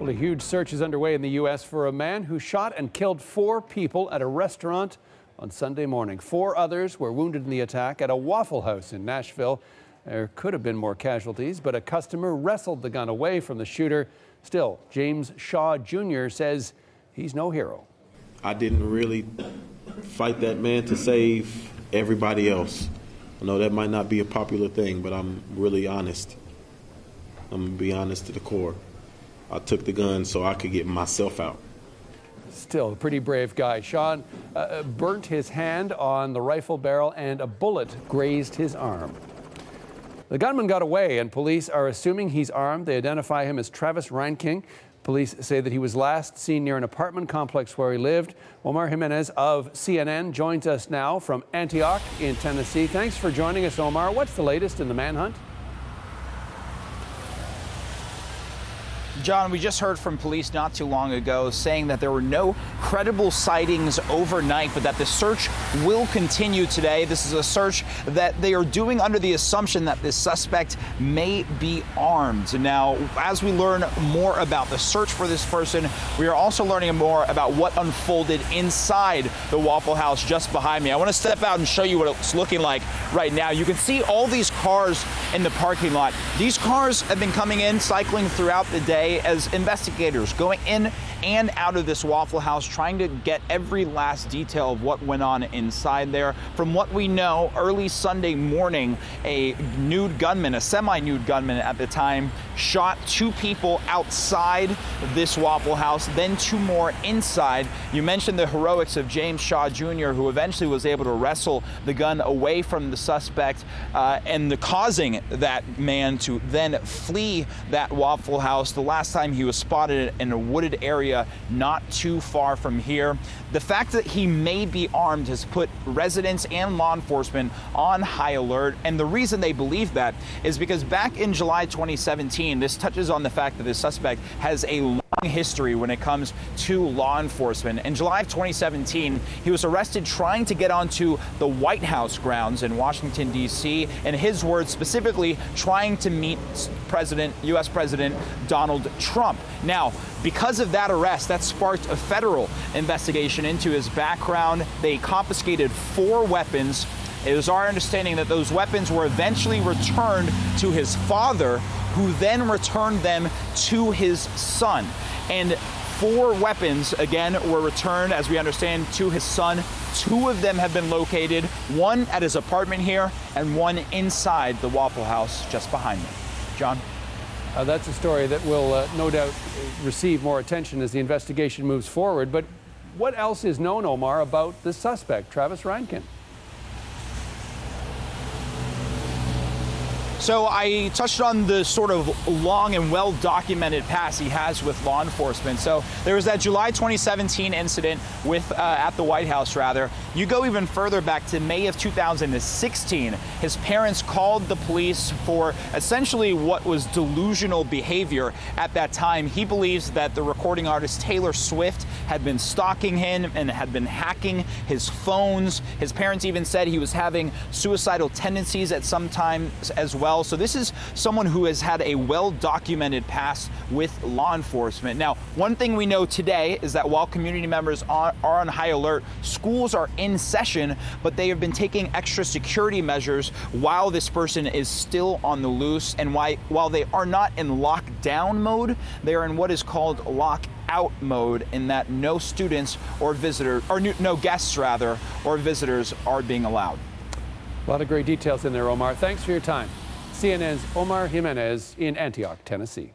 Well, a huge search is underway in the U.S. for a man who shot and killed 4 people at a restaurant on Sunday morning. 4 others were wounded in the attack at a Waffle House in Nashville. There could have been more casualties, but a customer wrestled the gun away from the shooter. Still, James Shaw Jr. says he's no hero. I didn't really fight that man to save everybody else. I know that might not be a popular thing, but I'm really honest. I'm going to be honest to the core. I took the gun so I could get myself out. Still a pretty brave guy. Sean burnt his hand on the rifle barrel and a bullet grazed his arm. The gunman got away and police are assuming he's armed. They identify him as Travis Reinking. Police say that he was last seen near an apartment complex where he lived. Omar Jimenez of CNN joins us now from Antioch in Tennessee. Thanks for joining us, Omar. What's the latest in the manhunt? John, we just heard from police not too long ago saying that there were no credible sightings overnight, but that the search will continue today. This is a search that they are doing under the assumption that this suspect may be armed. Now, as we learn more about the search for this person, we are also learning more about what unfolded inside the Waffle House just behind me. I want to step out and show you what it's looking like right now. You can see all these cars in the parking lot. These cars have been coming in, cycling throughout the day, as investigators going in and out of this Waffle House trying to get every last detail of what went on inside there. From what we know, early Sunday morning, a nude gunman, a semi-nude gunman at the time, shot 2 people outside this Waffle House, then 2 more inside. You mentioned the heroics of James Shaw Jr., who eventually was able to wrestle the gun away from the suspect and causing that man to then flee that Waffle House. The last time he was spotted in a wooded area not too far from here. The fact that he may be armed has put residents and law enforcement on high alert, and the reason they believe that is because back in July 2017, this touches on the fact that the suspect has a long history when it comes to law enforcement. In July of 2017, he was arrested trying to get onto the White House grounds in Washington, D.C., in his words, specifically trying to meet U.S. President Donald Trump. Now, because of that arrest, that sparked a federal investigation into his background. They confiscated 4 weapons. It was our understanding that those weapons were eventually returned to his father, who then returned them to his son. And 4 weapons, again, were returned, as we understand, to his son. 2 of them have been located, 1 at his apartment here and 1 inside the Waffle House just behind me. John? That's a story that will no doubt receive more attention as the investigation moves forward. But what else is known, Omar, about the suspect, Travis Reinking? So I touched on the sort of long and well-documented past he has with law enforcement. So there was that July 2017 incident with at the White House, rather. You go even further back to May of 2016. His parents called the police for essentially what was delusional behavior at that time. He believes that the recording artist Taylor Swift had been stalking him and had been hacking his phones. His parents even said he was having suicidal tendencies at some times as well. So this is someone who has had a well-documented past with law enforcement. Now, one thing we know today is that while community members are on high alert, schools are in session, but they have been taking extra security measures while this person is still on the loose. And while they are not in lockdown mode, they are in what is called lockout mode, in that no students or visitors, or no guests rather, or visitors are being allowed. A lot of great details in there, Omar. Thanks for your time. CNN's Omar Jimenez in Antioch, Tennessee.